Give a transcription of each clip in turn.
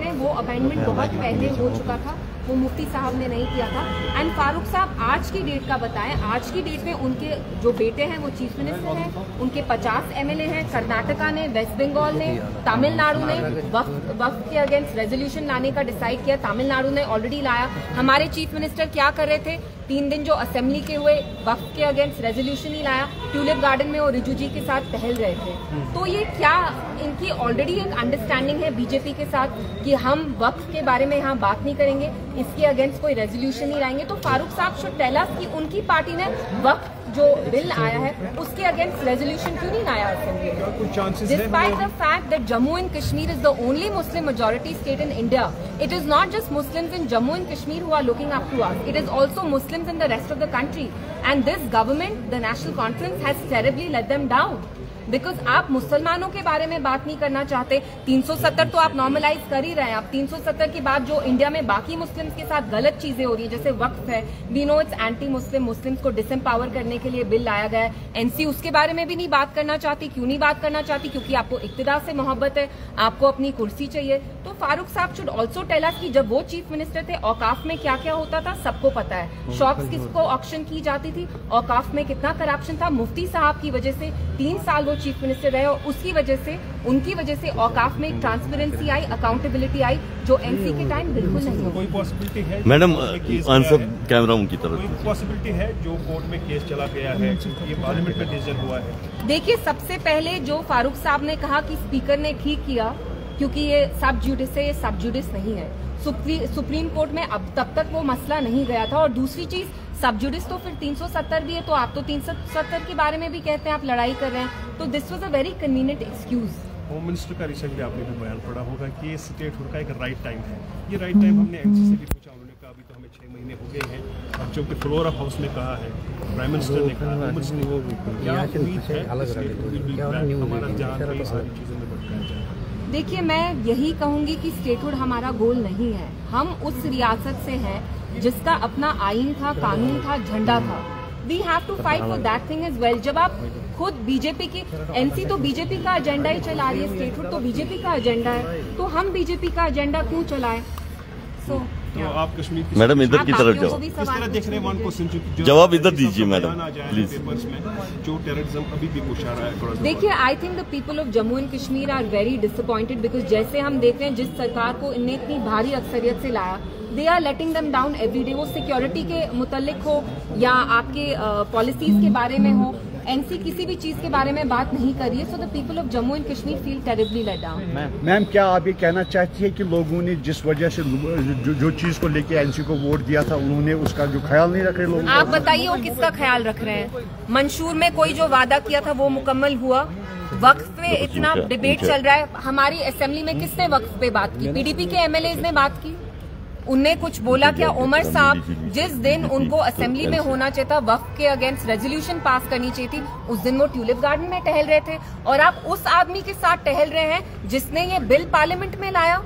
सकते हैं वो अमेंडमेंट बहुत पहले हो चुका था, वो मुफ्ती साहब ने नहीं किया था। एंड फारूक साहब आज की डेट का बताएं, आज की डेट में उनके जो बेटे हैं वो चीफ मिनिस्टर हैं, उनके 50 MLA हैं, कर्नाटका ने, वेस्ट बंगाल ने, तमिलनाडु ने वक्फ के अगेंस्ट रेजोल्यूशन लाने का डिसाइड किया। तमिलनाडु ने ऑलरेडी लाया। हमारे चीफ मिनिस्टर क्या कर रहे थे, 3 दिन जो असेंबली के हुए वक्फ के अगेंस्ट रेजोल्यूशन ही लाया, ट्यूलिप गार्डन में और रिजू जी के साथ टहल रहे थे। तो ये क्या इनकी ऑलरेडी एक अंडरस्टैंडिंग है बीजेपी के साथ कि हम वक्फ के बारे में यहाँ बात नहीं करेंगे, इसके अगेंस्ट कोई रेजोल्यूशन नहीं लाएंगे। तो फारूक साहब शुड टेल अस कि उनकी पार्टी ने वक्फ जो बिल आया है उसके अगेंस्ट रेजोल्यूशन क्यों नहीं लाया असेंबली में। Despite the fact that Jammu and Kashmir is the only Muslim majority state in India, it is not just Muslims in Jammu and Kashmir who are looking up to us, it is also Muslims in the rest of the country, and this government, the National Conference, has terribly let them down. Because आप मुसलमानों के बारे में बात नहीं करना चाहते। 370 तो आप नॉर्मलाइज कर ही रहे हैं। आप 370 के बाद जो इंडिया में बाकी मुस्लिम्स के साथ गलत चीजें हो रही है, जैसे वक्फ है, we know it's anti Muslim, Muslims को डिसएम्पावर करने के लिए बिल लाया गया है। एनसी उसके बारे में भी नहीं बात करना चाहती। क्यों नहीं बात करना चाहती? क्योंकि आपको इक्तिदार से मोहब्बत है, आपको अपनी कुर्सी चाहिए। तो फारूक साहब शुड ऑल्सो टेल अस कि जब वो चीफ मिनिस्टर थे औकाफ में क्या क्या होता था, सबको पता है। शॉप्स किसको ऑक्शन की जाती थी, औकाफ में कितना करप्शन था। मुफ्ती साहब की वजह से 3 साल वो चीफ मिनिस्टर रहे और उसकी वजह से, उनकी वजह से औकाफ में ट्रांसपेरेंसी आई, अकाउंटेबिलिटी आई, जो एनसी के टाइम बिल्कुल नहीं कोई पॉसिबिलिटी है मैडम आंसर कैमरा उनकी तरफ, कोई पॉसिबिलिटी है जो कोर्ट में केस चला गया है, ये पार्लियामेंट में डिसीजन हुआ है? देखिए, सबसे पहले जो फारूक साहब ने कहा कि स्पीकर ने ठीक किया क्योंकि ये सब जुडिस है, ये सब जुडिस नहीं है। सुप्रीम कोर्ट में अब तब तक वो मसला नहीं गया था। और दूसरी चीज, सब जुडिस तो फिर 370 भी है, तो आप तो 370 के बारे में भी कहते हैं आप लड़ाई कर रहे हैं। तो this was a very convenient excuse. Home minister का रिसेंटली आपने भी बयान पढ़ा होगा कि ये स्टेटहुड का एक राइट टाइम है। ये राइट टाइम हमने एमसी से भी पूछा, उन्होंने कहा अभी तो हमें 6 महीने हो गए हैं। अब जबकि फ्लोर ऑफ हाउस ने कहा है, प्राइम मिनिस्टर ने कहा, होम मिनिस्टर ने क्या उम्मीद है हमारा जहाँ कई सारी चीज़ों में भटकाया जाए? देखिए, मैं यही कहूंगी कि स्टेटहुड हमारा गोल नहीं है। हम उस रियासत से हैं जिसका अपना आईन था, कानून था, झंडा था। We have to fight for that thing as well. जब आप खुद बीजेपी की, एनसी तो बीजेपी का एजेंडा ही चला रही है, स्टेटहुड तो बीजेपी का एजेंडा है, तो हम बीजेपी का एजेंडा क्यों चलाएं? तो आप कश्मीर की मैडम इधर की तरफ जाओ, किस तरह देख रहे हैं 1 क्वेश्चन जवाब इधर दीजिए मैडम प्लीज। पेपर्स में जो टेररिज्म अभी भी कुछ आ रहा है। देखिए, I think the people of Jammu and Kashmir are very disappointed because जैसे हम देख रहे हैं जिस सरकार को इनने इतनी भारी अक्सरियत से लाया, they are letting them down every day. वो सिक्योरिटी के मुतल्लिक हो या आपके पॉलिसीज के बारे में हो, एनसी किसी भी चीज के बारे में बात नहीं कर रही है। So the people of Jammu and Kashmir feel terribly let down. Ma'am, क्या आप ये कहना चाहती है कि लोगों ने जिस वजह से जो चीज को लेके एनसी को वोट दिया था, उन्होंने उसका जो ख्याल नहीं रख रहे लोग? आप बताइए वो किसका ख्याल रख रहे हैं? मंशूर में कोई जो वादा किया था वो मुकम्मल हुआ? वक्फ पे इतना डिबेट चल रहा है, हमारी असेंबली में किसने वक्फ पे बात की? पीडीपी के एमएलए ने बात की, उनने कुछ बोला क्या? उमर साहब जिस दिन उनको असेंबली में होना चाहिए था, वक्फ के अगेंस्ट रेजोल्यूशन पास करनी चाहिए थी, उस दिन वो ट्यूलिप गार्डन में टहल रहे थे। और आप उस आदमी के साथ टहल रहे हैं जिसने ये बिल पार्लियामेंट में लाया।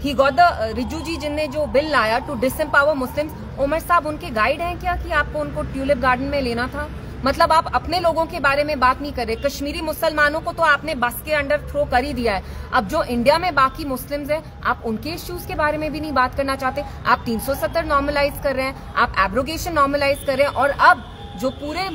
ही गॉट द रिजू जी जिनने जो बिल लाया टू डिसएम्पावर मुस्लिम्स। उमर साहब उनके गाइड हैं क्या कि आपको उनको ट्यूलिप गार्डन में लेना था? मतलब आप अपने लोगों के बारे में बात नहीं कर रहे। कश्मीरी मुसलमानों को तो आपने बस के अंडर थ्रो कर ही दिया है। अब जो इंडिया में बाकी मुस्लिम्स हैं, आप उनके इश्यूज के बारे में भी नहीं बात करना चाहते। आप 370 नॉर्मलाइज कर रहे हैं, आप एब्रोगेशन नॉर्मलाइज कर रहे हैं, और अब जो पूरे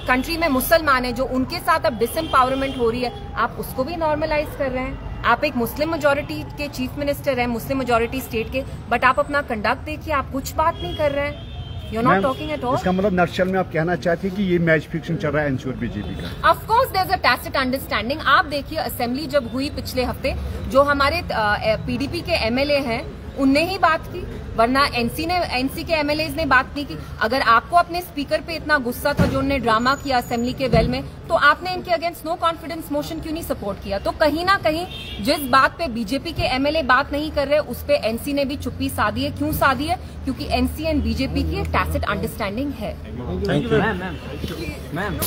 कंट्री में मुसलमान हैं, जो उनके साथ अब डिसएम्पावरमेंट हो रही है, आप उसको भी नॉर्मलाइज कर रहे हैं। आप एक मुस्लिम मेजोरिटी के चीफ मिनिस्टर हैं, मुस्लिम मेजोरिटी स्टेट के, बट आप अपना कंडक्ट देखिए, आप कुछ बात नहीं कर रहे हैं। You're not talking at all. इसका मतलब नक्शल में आप कहना चाहते हैं कि ये मैच फिक्सिंग चल रहा है एनसी और बीजेपी का? Of course there's a tacit understanding. आप देखिए असेंबली जब हुई पिछले हफ्ते, जो हमारे पीडीपी के एमएलए हैं उनने ही बात की, वरना एनसी के एमएलए ने बात नहीं की। अगर आपको अपने स्पीकर पे इतना गुस्सा था जो उन्होंने ड्रामा किया असेंबली के वेल में, तो आपने इनके अगेंस्ट नो कॉन्फिडेंस मोशन क्यों नहीं सपोर्ट किया? तो कहीं ना कहीं जिस बात पे बीजेपी के एमएलए बात नहीं कर रहे, उस पे एनसी ने भी चुप्पी साधी है। क्यों साधी है? क्योंकि एनसी एंड बीजेपी की एक टैसिट अंडरस्टैंडिंग है। Thank you ma'am.